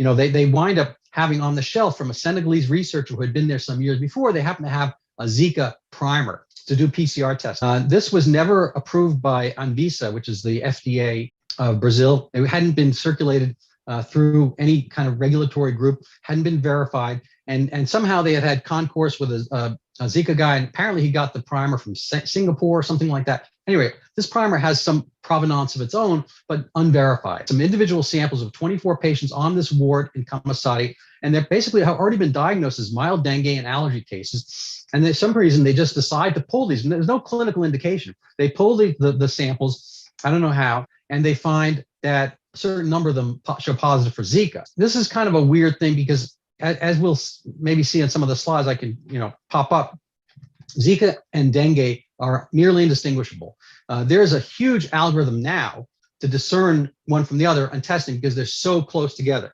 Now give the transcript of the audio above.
they wind up having on the shelf from a Senegalese researcher who had been there some years before, they happen to have a Zika primer to do PCR tests. This was never approved by Anvisa, which is the FDA of Brazil. It hadn't been circulated through any kind of regulatory group, hadn't been verified. And somehow they had concourse with a Zika guy, and apparently he got the primer from Singapore or something like that. Anyway, this primer has some provenance of its own, but unverified. Some individual samples of 24 patients on this ward in Kamasati, and they basically have already been diagnosed as mild dengue and allergy cases. And for some reason, they just decide to pull these. And there's no clinical indication. They pull the samples, I don't know how, and they find that a certain number of them show positive for Zika. This is kind of a weird thing because as we'll maybe see in some of the slides I can pop up, Zika and dengue are nearly indistinguishable. There's a huge algorithm now to discern one from the other on testing because they're so close together.